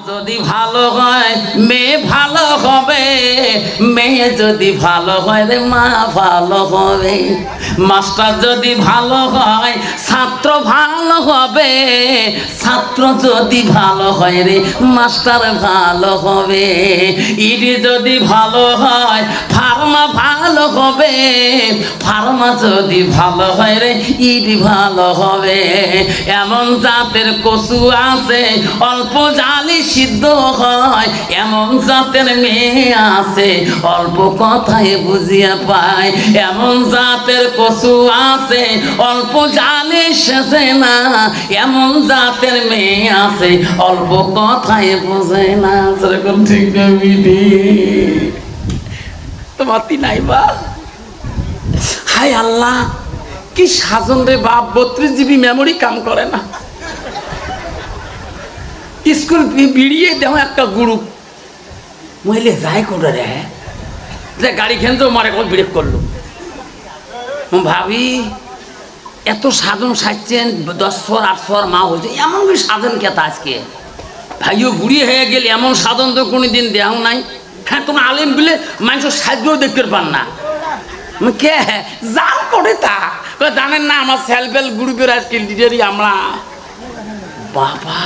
যদি ভালো হয় মেয়ে ভালো হবে, মেয়ে যদি ভালো হয় রে মা ভালো হবে। মাস্টার যদি ভালো হয় ছাত্র ভালো হবে, ছাত্র যদি ভালো হয় রে মাস্টার ভালো হবে। ইট যদি ভালো হয় ফার্মা ভালো হবে, ফার্মা যদি ভালো হয় রে ইট ভালো হবে। এমন জাতের কচু আছে অল্প জালি সিদ্ধ হয়, এমন জাতের মেয়ে আছে অল্প কথায় বুঝিয়া পায়। এমন জাতের কচু আছে অল্প জালে শেষে না, এমন জাতের মেয়ে আছে অল্প কথায় বোঝে না। সেরকম ঠিক না বিধি তোমার নাই বা? হায় আল্লাহ, কি সাজন রে বাপ, 32 GB মেমোরি কাম করে না। স্কুল বিড়িয়ে দেওয়া একটা গ্রুপ মহিলে যাই করে রে, যে গাড়ি খেলতো মারে ব্রেক করলো। ভাবি এত সাধন সাজছেন, 10 8 মা হয়েছে, এমন কি সাধন কেতা আজকে? ভাইও বুড়ি হয়ে গেলে এমন সাধন তো কোনোদিন দেও নাই। হ্যাঁ, তোমার আলেম বিলে মানুষ সাহায্যও দেখতে পান না। কে জান করে তা জানেন না? আমার সেলফ হেল্প গ্রুপের আজকে লিডারই আমরা। বাবা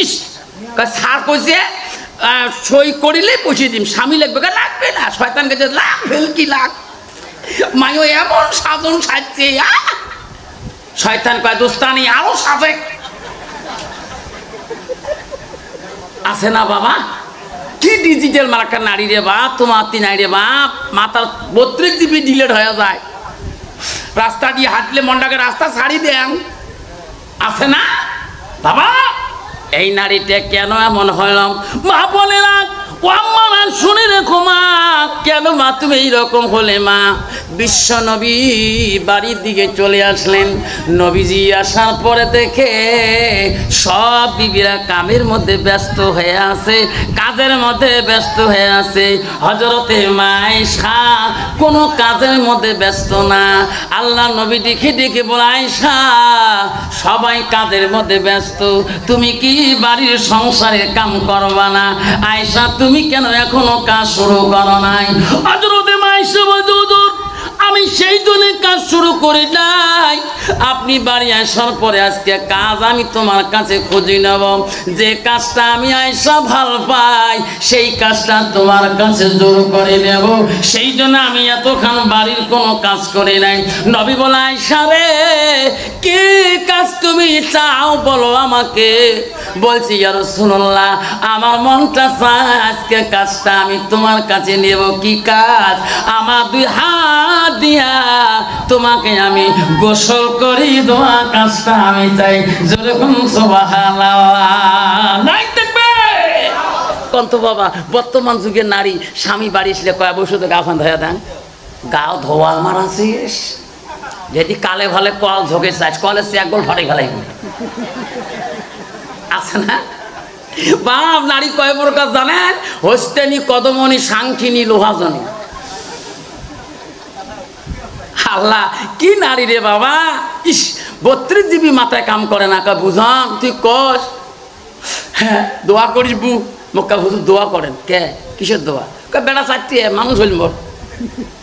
ইস, স্যার কইছে সই করিলে পৌঁছে দিম, স্বামী লাগবে লাগবে না, শয়তান গেছে লাখ ফেল কি লাখ। মাইও এমন সাধন সাজছে, শয়তান কয় দোস্তানি আরো সাজে আছে না বাবা? কি ডিজিটাল মার্কা নারী রে বাপ, তোমার নাই রে বাপ, মাথার 32 GB ডিলেট হয়ে যায়। রাস্তা দিয়ে হাঁটলে মনটাকে রাস্তা ছাড়ি দেন, আছে না বাবা? এই নারীটা কেন এমন হইলাম? মা বলে না ও আম্মা না, শুনে রেখো মা, কেন মা তুমি এইরকম হলে? মা বিশ্ব নবী বাড়ির দিকে চলে আসলেন। নবীজি আসার পরে দেখে সব বিবিরা কামের মধ্যে ব্যস্ত হয়ে আছে, কাজের মধ্যে ব্যস্ত হয়ে আছে। হযরতে আয়েশা কোনো কাজের মধ্যে ব্যস্ত না। আল্লাহ নবী দেখে দেখে বলে, আয়েশা সবাই কাজের মধ্যে ব্যস্ত, তুমি কি বাড়ির সংসারে কাম করবা না? আয়েশা তুমি কেন এখনো কাজ শুরু করো নাই? হযরতে আয়েশা বলে, হুজুর আমি সেই জন্য কাজ শুরু করি নাই, আপনি বাড়ি আসার পরে আজকে কাজ আমি তোমার কাছে খুঁজি নেব, যে কাজটা আমি আয়েশা ভাল পাই সেই কাজটা তোমার কাছে জোর করে নেব, সেই জন্য আমি এতক্ষণ বাড়ির কোনো কাজ করি নাই। নবী বলে, আয়েশা রে কি কাজ তুমি চাও বলো আমাকে। বলছি ইয়া রাসূলুল্লাহ, আমার মনটা চায় আজকে কাজটা আমি তোমার কাছে নেব। কি কাজ? আমার 2 হাত দিয়া তোমাকে আমি গোসল করি দেওয়া কাজটা আমি চাই। যেরকম সুবহানাল্লাহ নাই দেখবে কোন তো বাবা। বর্তমান যুগের নারী স্বামী বাড়ি আসলে কয় বসে তো গা ফান ধোয়া দেন, গাও ধোয়া মারাছিস, যদি কালে ভালে কল ঝোঁকে চাইছ কলে সে একগোল ফাটে ফেলাই আছে না বাপ? নারী কয় প্রকার জানেন? হস্তেনি, কদমনি, সাংখিনী, লোহাজনী। আল্লাহ কি নারী রে বাবা! ইস 32 GB মাথায় কাম করে না। কা বুঝাম তুই কস? হ্যাঁ দোয়া করিস বু। মক্কা হুজুর দোয়া করেন। কে কিসের দোয়া? বেড়া চারটি মানুষ হইল মোর।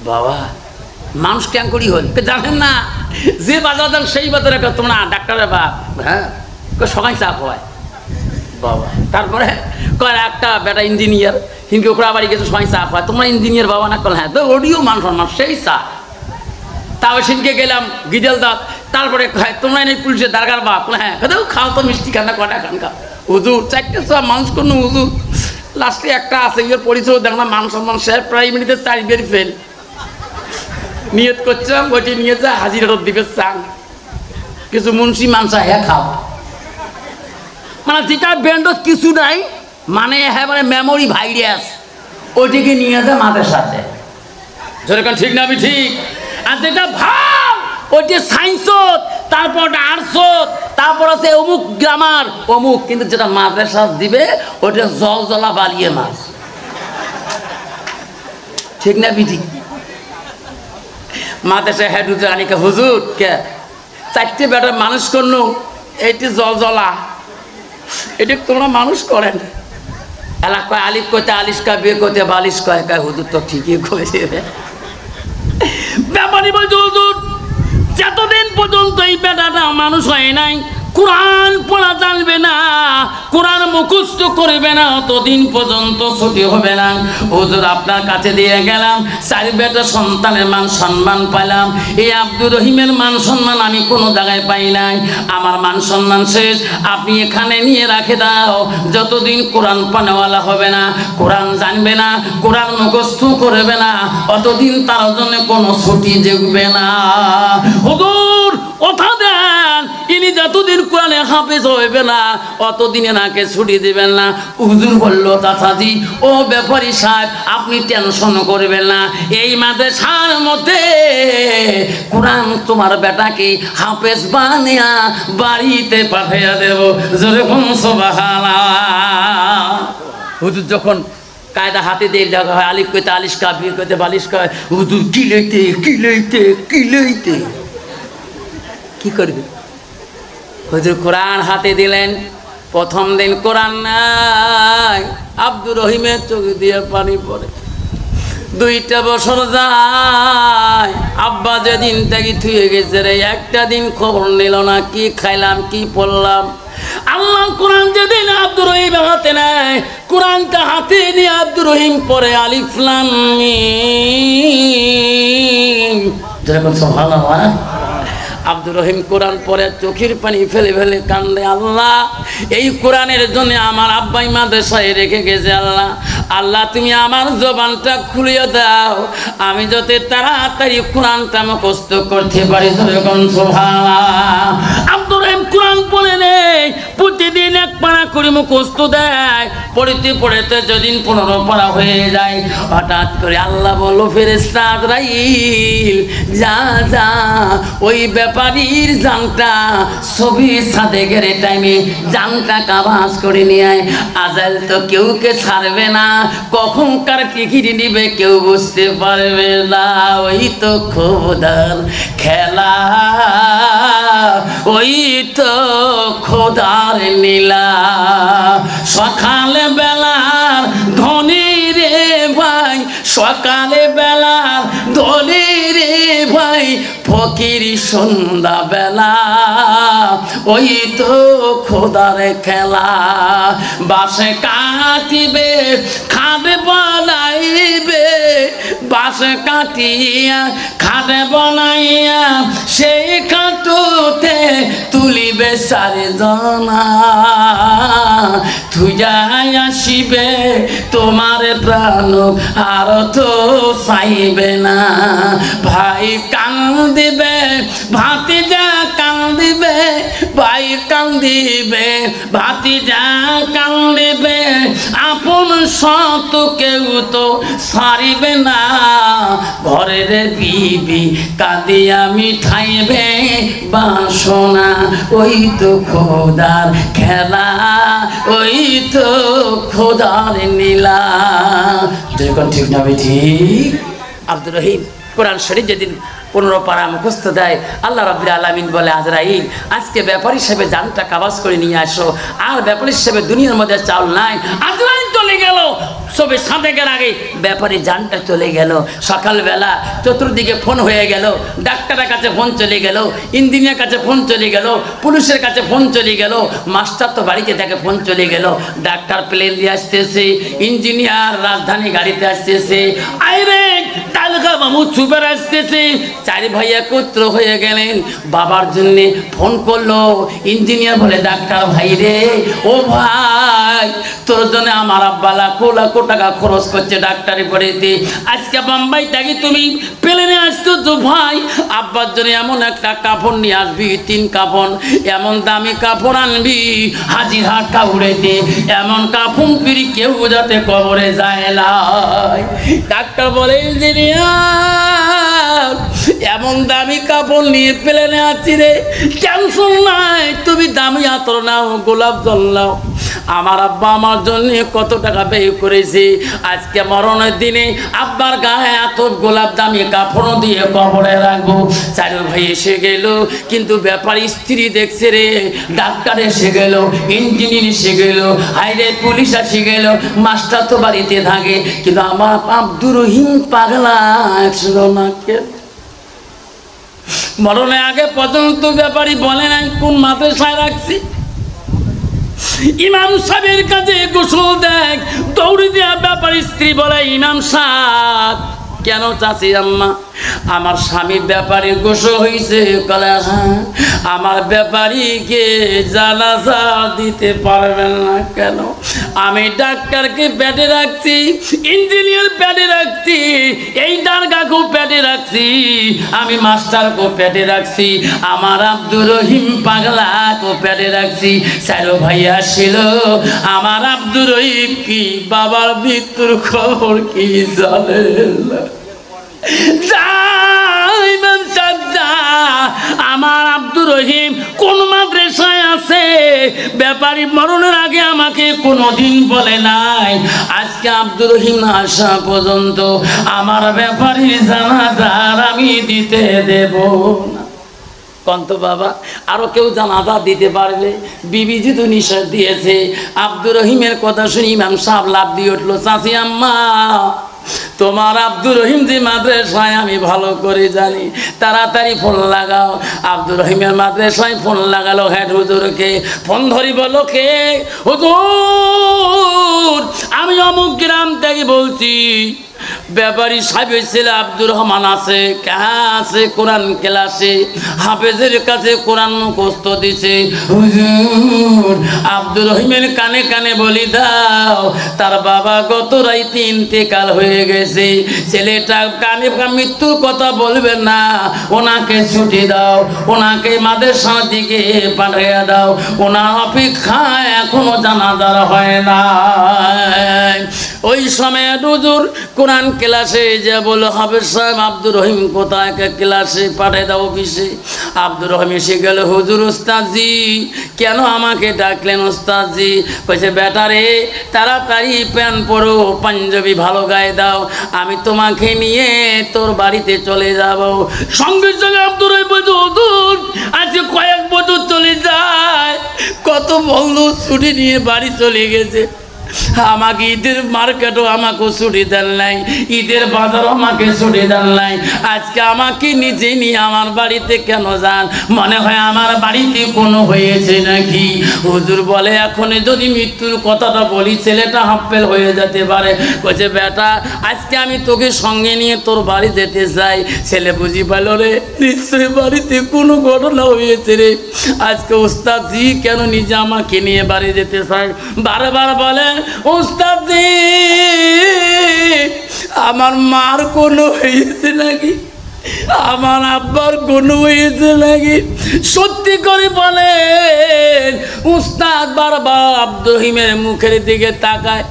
বাবা মানুষ কেন করি হল জানেন না? যে বাজার দেন সেই বাজারে তোমরা ডাক্তারের বাপ। হ্যাঁ সবাই চাপ হয় বাবা। তারপরে কয় একটা বেটা ইঞ্জিনিয়ার, কিন্তু ওরা বাড়ি গেছে সবাই চাপ হয়। তোমরা ইঞ্জিনিয়ার বাবা না? হ্যাঁ তো ওডিও মান সম্মান সেই চা। তাও সেদিনকে গেলাম গিজেল দাঁত। তারপরে তোমরা এনে পুলিশের দারগার বাপ। হ্যাঁ খাও তো মিষ্টি খান না, কটা খান খাও। হুজুর 4টে সব মানুষ কোনো হুজুর। লাস্টে একটা আছে ইয়ের পরিচয় দেখলাম মান সম্মান শেয়ার, প্রাইমারিতে 4 বের ফেল। নিয়ত করছিলাম ওইটি নিয়ে যা হাজিরা দিবে চান কিছু মুন্সি মানসা হ্যাঁ খাও, মানে যেটা ব্যান্ডজ কিছু নাই, মানে হ্যাঁ মানে মেমোরি ভাইরাস, ওইটিকে নিয়ে যা মাদের সাথে। যেরকম ঠিক না? আমি ঠিক। আর যেটা ভাব ওইটা সায়েন্সত, তারপর আর্টসত, তারপর আছে অমুক গ্রামার অমুক, কিন্তু যেটা মাদ্রাসা দিবে ওইটা জল জলা বালিয়ে মাছ। ঠিক না বিধি? মাদ্রাসা হেড হুজুর আনিকা হুজুর কে 4টে বেটার মানুষ করল, এইটি জল জলা, এটা তোমরা মানুষ করেন। এলা কয় আলিফ কইতে আলিশকা বিয়ে করতে বালিশ কয় কয় হুজুর তো ঠিকই কয়েছে ব্যাপারী বলছে হুজুর যতদিন পর্যন্ত এই বেটাটা মানুষ হয় নাই কোরআন পড়া জানবে না কোরআন মুখস্থ করবে না অতদিন পর্যন্ত ছুটি হবে না হুজুর আপনার কাছে দিয়ে গেলাম 4 বেটা সন্তানের মান সম্মান পাইলাম এই আব্দুর রহিমের মান সম্মান আমি কোনো জায়গায় পাই নাই আমার মান সম্মান শেষ আপনি এখানে নিয়ে রাখে দাও যতদিন কোরআন পানেওয়ালা হবে না কোরআন জানবে না কোরআন মুখস্থ করবে না অতদিন তার জন্য কোনো ছুটি জেগবে না হুজুর কথা দেন ইনি যতদিন কোরআনে হাফেজ হইবে না অতদিনে নাকে ছুটি দিবেন না হুজুর বলল চাচাজি ও ব্যাপারী সাহেব আপনি টেনশন করবেন না এই মাদ্রাসার মধ্যে কোরআন তোমার বেটাকে হাফেজ বানিয়া বাড়িতে পাঠিয়ে দেব যেরকম সুবহানাল্লাহ হুজুর যখন কায়দা হাতে দিয়ে দেখা হয় আলিফ কইতে আলিশ কাবির কইতে বালিশ কয় হুজুর কি লইতে কি করবে হুজুর কোরআন হাতে দিলেন প্রথম দিন কোরআন নাই আব্দুর রহিমের চোখ দিয়ে পানি পড়ে 2টা বছর যায় আব্বা যেদিন থেকে থুয়ে গেছে রে একটা দিন খবর নিল না কি খাইলাম কি পড়লাম আল্লাহ কোরআন যেদিন আব্দুর রহিম হাতে নেয় কোরআনটা হাতে নিয়ে আব্দুর রহিম পড়ে আলিফ লাম মিম যখন সুবহানাল্লাহ আব্দুর রহিম কোরআন পড়ে চোখের পানি ফেলে ফেলে কান্দে আল্লাহ এই কোরআনের জন্য আমার আব্বাই মাদ্রাসায় রেখে গেছে আল্লাহ আল্লাহ তুমি আমার জবানটা খুলিয়ে দাও আমি যত তাড়াতাড়ি কোরআনটা মুখস্থ করতে পারি যখন সুবহানাল্লাহ আব্দুর রহিম কোরআন পড়ে নেই প্রতিদিন 1 পারা করে মুখস্থ দেয় পড়তে পড়তে যেদিন 15 পারা হয়ে যায় হঠাৎ করে আল্লাহ বলল ফেরেশতা আজরাইল যা যা ওই ব্যাপারীর জানটা ছবি সাদেকের টাইমে জানটা কাবাজ করে নিয়ে আজাল তো কেউকে ছাড়বে না কখনকার টিকিট নিবে কেউ বুঝতে পারবে না ওই তো খোদার খেলা ওই তো খোদার নীলা সকালে বেলার ধনী রে ভাই সকালে বেলার ধনী রে ভাই ফকির সন্ধ্যা বেলা ওই তো খোদার খেলা বাসে কাটিবে খাটে বানাইবে বাসে কাটিয়া খাটে বানাইয়া সেই খাটুতে তুলিবে 4 জনা তুই আসিবে তোমার প্রাণ আর তো চাইবে না ভাই কান্দিবে ভাতিজা কান্দিবে ভাই কান্দিবে ভাতিজা কান্দিবে আপন সত কেউ তো ছাড়িবে না ঘরের বিবি কাঁদিয়া মিঠাইবে বাসনা ওই তো খোদার খেলা ওই তো খোদার নীলা যখন ঠিক না ঠিক আব্দুর রহিম কোরআন শরীফ যেদিন 15 পারা মুখস্থ দেয় আল্লাহ রাব্বুল আলামিন বলে আজরাইল আজকে ব্যাপারী হিসেবে জানটা কাবাজ করে নিয়ে আসো আর ব্যাপারী হিসেবে দুনিয়ার মধ্যে চাউল নাই আজরাইল চলে গেল সবে সাদেকের আগে ব্যাপারী জানটা চলে গেল সকালবেলা চতুর্দিকে ফোন হয়ে গেল ডাক্তারের কাছে ফোন চলে গেল ইঞ্জিনিয়ার কাছে ফোন চলে গেল পুলিশের কাছে ফোন চলে গেল মাস্টার তো বাড়িতে থেকে ফোন চলে গেল ডাক্তার প্লেন দিয়ে আসতেছে ইঞ্জিনিয়ার রাজধানী গাড়িতে আসতেছে আইরে তালকা মামু সুপার আসতেছে 4 ভাই একত্র হয়ে গেলেন বাবার জন্য ফোন করলো ইঞ্জিনিয়ার বলে ডাক্তার ভাই রে ও ভাই তোর জন্য আমার আব্বা লাখ টাকা খরচ করছে ডাক্তারি পড়াইতে আজকে বোম্বাই থেকে তুমি প্লেনে আসতেছো ভাই আব্বার জন্য এমন একটা কাপড় নিয়ে আসবি 3 কাপড় এমন দামি কাপড় আনবি হাজির হাট কাউড়াইতে এমন কাপড় পিড়ি কেউ যাতে কবরে যায় না ডাক্তার বলে ইঞ্জিনিয়ার এমন দামি কাপড় নিয়ে প্লেনে আছি রে টেনশন নাই তুমি দামি আতর নাও গোলাপ জল নাও আমার আব্বা আমার জন্য কত টাকা ব্যয় করেছে, আজকে মরণের দিনে আব্বার গায়ে এত গোলাপ দামি কাপড় দিয়ে কবরে রাখবো। চারু ভাই এসে গেল, কিন্তু ব্যাপারী স্ত্রী দেখছে রে, ডাক্তার এসে গেল, ইঞ্জিনিয়ার এসে গেল, হাইরে পুলিশ এসে গেল, মাস্টার তো বাড়িতে থাকে, কিন্তু আমার আব্দুর রহিম পাগলা ছিল না। কে মরণের আগে পর্যন্ত ব্যাপারী বলে নাই কোন মাদ্রাসায় রাখছি। ইমাম সাহেবের কাছে গোসল দেখ, দৌড়ে দেওয়া ব্যাপারী স্ত্রী বলে, ইমাম সাহেব কেন চাচি আম্মা আমার স্বামী ব্যাপারী গোসল হয়েছে? কলে হ্যাঁ। আমার ব্যাপারীকে জানাজা দিতে পারবেন না কেন? আমি ডাক্তারকে পেটে রাখছি, ইঞ্জিনিয়ার পেটে রাখছি, এই দারগাকেও পেটে রাখছি, আমি মাস্টারকেও পেটে রাখছি, আমার আব্দুর রহিম পাগলাকেও পেটে রাখছি। চারো ভাই আসছিল, আমার আব্দুর রহিম কি বাবার মৃত্যুর খবর কি জানেন? আমার আব্দুর রহিম কোন মাদ্রাসায় আছে? ব্যাপারী মরণের আগে আমাকে কোনোদিন বলে নাই। আজকে আব্দুর রহিম না আসা পর্যন্ত আমার ব্যাপারীর জানাজার আমি দিতে দেব না। কন্ত বাবা আরো কেউ জানাজা দিতে পারবে? বিবি যেহেতু নিষেধ দিয়েছে। আব্দুর রহিমের কথা শুনি ইমাম সাহেব লাভ দিয়ে উঠলো, চাচি আম্মা তোমার আব্দুর রহিম যে মাদ্রাসায় আমি ভালো করে জানি, তাড়াতাড়ি ফোন লাগাও। আব্দুর রহিমের মাদ্রাসায় ফোন লাগালো হেড হুজুরকে। ফোন ধরি বলো, কে? হুজুর আমি অমুক গ্রাম থেকে বলছি, ব্যাপারী সাহেবের ছেলে আব্দুর রহমান আছে, আছে কোরআন ক্লাসে, হাফেজের কাছে কোরআন মুখস্থ দিছে। হুজুর আব্দুর রহিমের কানে কানে বলি দাও, তার বাবা গত রাইতে ইন্তেকাল হয়ে গেছে, ছেলেটা কানে মৃত্যুর কথা বলবেন না, ওনাকে ছুটি দাও, ওনাকে মাদ্রাসার দিকে পাঠিয়ে দাও, ওনার অপেক্ষায় এখনো জানাজার হয় না। ওই সময় হুজুর কোরআন ক্লাসে যে বলো, হাফেজ সাহেব আব্দুর রহিম কোথায়? ক্লাসে পাঠিয়ে দাও অফিসে। আব্দুর রহিম এসে গেল, হুজুর ওস্তাদজি কেন আমাকে ডাকলেন? ওস্তাদজি কইছে, বেটারে তাড়াতাড়ি প্যান্ট পরো, পাঞ্জাবি ভালো গায়ে দাও, আমি তোমাকে নিয়ে তোর বাড়িতে চলে যাব। সঙ্গে সঙ্গে আব্দুর রহিম বলছে, হুজুর আজকে কয়েক বছর চলে যায়, কত বন্ধু ছুটি নিয়ে বাড়ি চলে গেছে, আমাকে ঈদের মার্কেটও আমাকে ছুটি দেন নাই, ঈদের বাজারও আমাকে ছুটি দেন নাই, আজকে আমাকে নিজে নিয়ে আমার বাড়িতে কেন যান? মনে হয় আমার বাড়িতে কোনো হয়েছে নাকি? হুজুর বলে, এখন যদি মৃত্যুর কথাটা বলি ছেলেটা হাফেল হয়ে যেতে পারে। বলছে, বেটা আজকে আমি তোকে সঙ্গে নিয়ে তোর বাড়ি যেতে চাই। ছেলে বুঝি পেল, রে নিশ্চয়ই বাড়িতে কোনো ঘটনা হয়েছে রে, আজকে ওস্তাদজি কেন নিজে আমাকে নিয়ে বাড়ি যেতে চাই। বারবার বলে, ওস্তাদজি আমার মার কোনো হয়েছে নাকি, আমার আব্বার কোনো হয়েছে নাকি? সত্যি করে বলেন। উস্তাদ বারবার আব্দুর রহিমের মুখের দিকে তাকায়,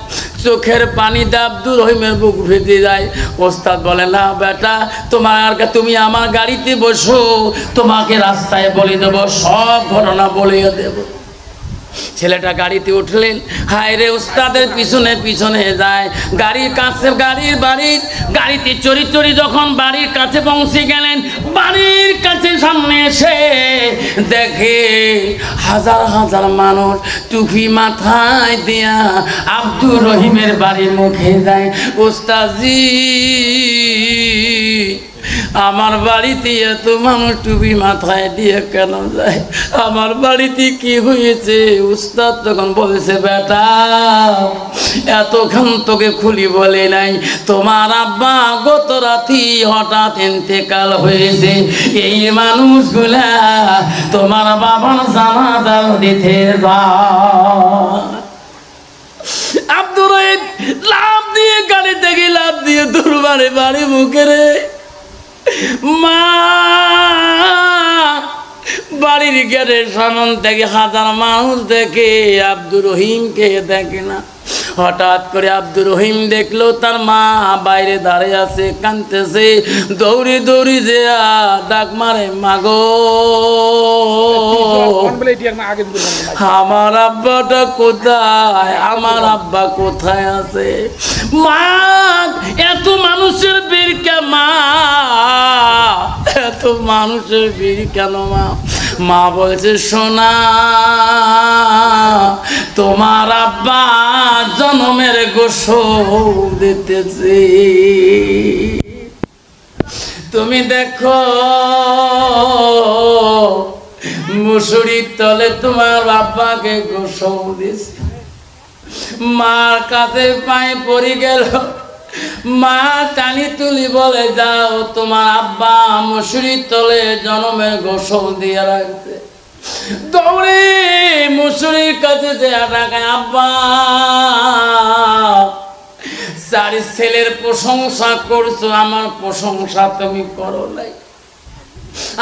চোখের পানিতে আব্দুর রহিমের বুক ভেজে যায়। ওস্তাদ বলে, না বেটা তুমি আমার গাড়িতে বসো, তোমাকে রাস্তায় বলে দেবো, সব ঘটনা বলে দেবো। ছেলেটা গাড়িতে উঠলেন, হায় রে উস্তাদের পিছনে পিছনে যায়, গাড়ির কাছে গাড়িতে চড়ি চড়ি যখন বাড়ির কাছে পৌঁছে গেলেন, বাড়ির কাছে সামনে এসে দেখে হাজার হাজার মানুষ টুপি মাথায় দিয়া আব্দুর রহিমের বাড়ির মুখে যায়। উস্তাদজি আমার বাড়িতে এত মানুষ টুপি মাথায় দিয়ে কেন যায়? আমার বাড়িতে কি হয়েছে? উস্তাদ তখন বলেছে, বেটা এতক্ষণ তোকে খুলি বলে নাই, তোমার আব্বা গত রাতি হঠাৎ ইন্তেকাল হয়েছে, এই মানুষগুলা তোমার বাবার জানাজা দিতে যায়। আব্দুর রহিম লাফ দিয়ে গাড়ি থেকে লাফ দিয়ে দরবারে বাড়ি মুখে রে মা, বাড়ির গেটের সামন থেকে হাজার মানুষ দেখে, আব্দুর রহিমকে দেখে না। হঠাৎ করে আব্দুর রহিম দেখলো তার মা বাইরে দাঁড়িয়ে আছে, কাঁদতেছে। দৌড়ে দৌড়ি যে ডাক মারে, মাগো আমার আব্বাটা কোথায়, আমার আব্বা কোথায় আছে? মা এত মানুষের ভিড় কেন মা, এত মানুষের ভিড় কেন মা? মা বলছে, সোনা তোমার আব্বা জন্মের গোসল দিতেছে, তুমি দেখো মুসুরির তলে তোমার আব্বাকে গোসল দিছে। মার কাছে পায়ে পড়ে গেল, মা টানি তুলি বলে, যাও তোমার আব্বা মুসুরির তলে জন্মের গোসল দিয়ে রাখছে। দৌড়ে মুসুরির কাছে যে ডাকায়, আব্বা চারি ছেলের প্রশংসা করছো, আমার প্রশংসা তুমি করো নাই।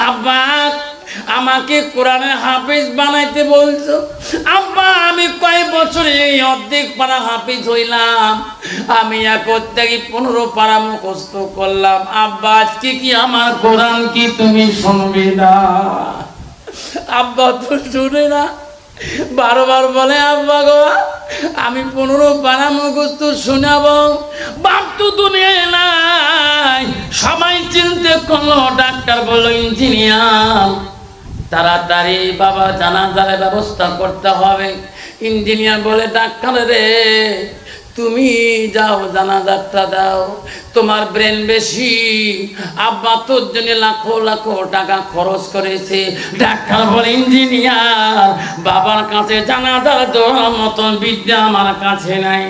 আব্বা আমাকে কোরআনের হাফিজ বানাইতে বলছো। আব্বা আমি কয় বছরে এই অর্ধেক পারা হাফিজ হইলাম, আমি এখন থেকে 15 পারা মুখস্থ করলাম। আব্বা আজকে কি আমার কোরআন কি তুমি শুনবে না? আব্বা তো শুনে না, বারবার বলে, আব্বা গো আমি 15 পারা মুখস্থ শোনাবো। বাপ তো দুনিয়ায় নাই, সবাই চিনতে করলো, ডাক্তার বলো, ইঞ্জিনিয়ার, তাড়াতাড়ি বাবা জানাজার ব্যবস্থা করতে হবে। ইঞ্জিনিয়ার বলে, ডাক্তার রে তুমি যাও জানাজারটা দাও, তোমার ব্রেন বেশি, আব্বা তোর জন্য লাখো লাখো টাকা খরচ করেছে। ডাক্তার বলে, ইঞ্জিনিয়ার বাবার কাছে জানাজার দেওয়ার মতন বিদ্যা আমার কাছে নাই।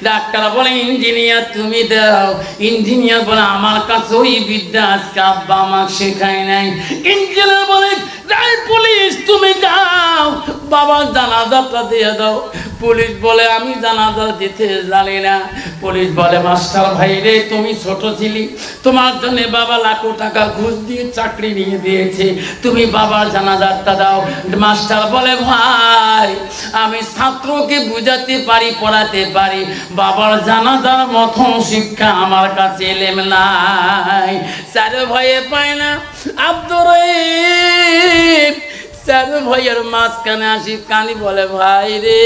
ডাক্তার বলে, ইঞ্জিনিয়ার তুমি দাও। ইঞ্জিনিয়ার বলে, আমার কাছে ওই বিদ্যা আজকে আব্বা আমাকে শেখায় নাই। ইঞ্জিনিয়ার বলে, পুলিশ তুমি যাও বাবার জানাজাটা দিয়ে দাও। পুলিশ বলে, আমি জানাজা দিতে জানি না। পুলিশ বলে, মাস্টার ভাই রে তুমি ছোট ছিলি, তোমার জন্য বাবা লাখো টাকা ঘুষ দিয়ে চাকরি নিয়ে দিয়েছে, তুমি বাবার জানাজাটা দাও। মাস্টার বলে, ভাই আমি ছাত্রকে বুঝাতে পারি, পড়াতে পারি, বাবার জানাজার মতন শিক্ষা আমার কাছে এলেম নাই। চারে ভয়ে পায় না। আব্দুর রহিম চার ভাইয়ের মাঝখানে আসি কানি বলে, ভাই রে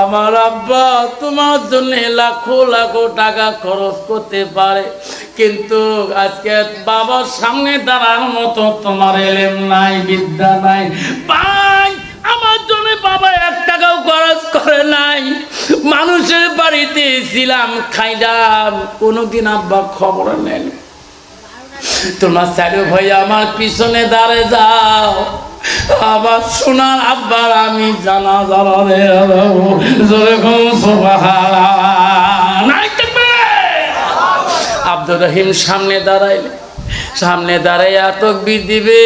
আমার আব্বা তোমার জন্য লাখো লাখো টাকা খরচ করতে পারে, কিন্তু আজকে বাবার সামনে দাঁড়ার মতো তোমার এলেম নাই, বিদ্যা নাই। ভাই আমার জন্য বাবা 1 টাকাও খরচ করে নাই, মানুষের বাড়িতে ছিলাম, খাইলাম, কোনোদিন আব্বা খবর নেন। তোমার চারু ভাই আমার পিছনে দাঁড়ে যাও, আমার সোনার আব্বার আমি জানাজা আব্দুর রহিম সামনে দাঁড়াইলে, সামনে দাঁড়াইয়া তাকবীর দিবে,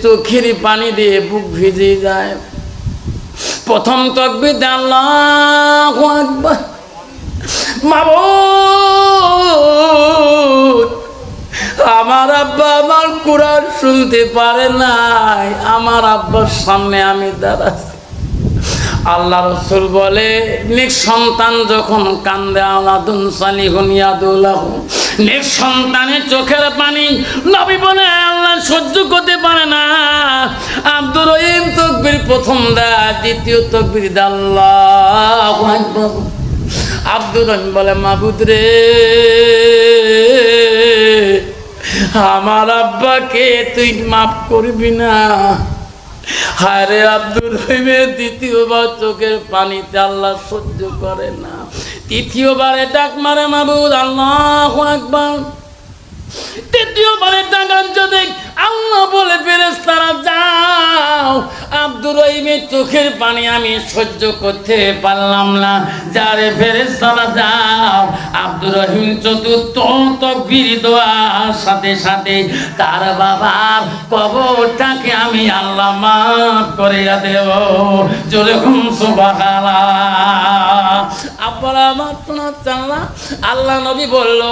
চোখের পানি দিয়ে বুক ভিজে যায়। প্রথম তাকবীর দিয়ে আল্লাহু আকবার। মাবুদ আমার আব্বা আমার কোরআন শুনতে পারে নাই, আমার আব্বার সামনে আমি দাঁড়াচ্ছি। আল্লাহ রাসূল বলে, নেক সন্তান যখন কান্দে, আলাদুন সালিহুন ইয়াদুলাহু, নেক সন্তানের চোখের পানি, নবী বলে আল্লাহ সহ্য করতে পারে না। আব্দুর রহিম তাকবীর প্রথম দেয়, দ্বিতীয় তাকবীর দেয় আল্লাহু আকবার। আব্দুর রহিম বলে, মাবুদ রে আমার আব্বাকে তুই মাফ করবি না? হায়রে আব্দুর রহিমের দ্বিতীয়বার চোখের পানিতে আল্লাহ সহ্য করে না। তৃতীয়বারে ডাক মারে, মাবুদ আল্লাহু আকবার। তৃতীয়বারে ডাকার যদি আল্লাহ বলে, ফেরেশতারা যাও, আব্দুর রহিমের চোখের পানি আমি সহ্য করতে পারলাম না, যারে ফেরেশতারা যাও। আব্দুর রহিম চতুর্থ তাকবীর দেওয়ার সাথে সাথে তার বাবার কবরটাকে আমি আল্লাহ মাফ করে দেব। জোরে সুবহানাল্লাহ। আপনারা আমার শোনার চান না? আল্লাহ নবী বলল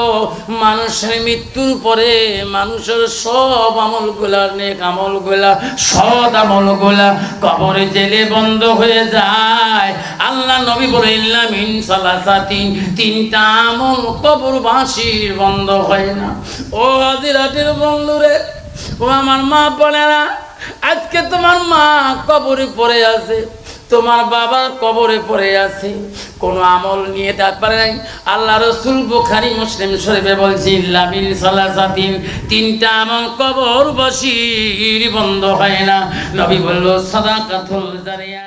মানুষের মৃত্যুর পরে মানুষের সব আমলগুলা, নেক আমলগুলা, সৎ আমলগুলা কবরে জেলে বন্ধ হয়ে যায়। আল্লাহ নবী বলে ইল্লা মিন সালাসাতিন, তিনটা আমল কবরবাসীর বন্ধ হয় না। ও হাজিরাটের বন্ধুরে, ও আমার মা বোনেরা, আজকে তোমার মা কবরে পড়ে আছে, তোমার বাবা কবরে পড়ে আছে, কোনো আমল নিয়ে তারপরে নাই। আল্লাহ রসুল বুখারী মুসলিম শরীফে বলছি ইল্লা মিন সালাসাতিন, তিনটা আমল কবরবাসীর বন্ধ হয় না। নবী বলল সাদাকাতুল জারিয়া।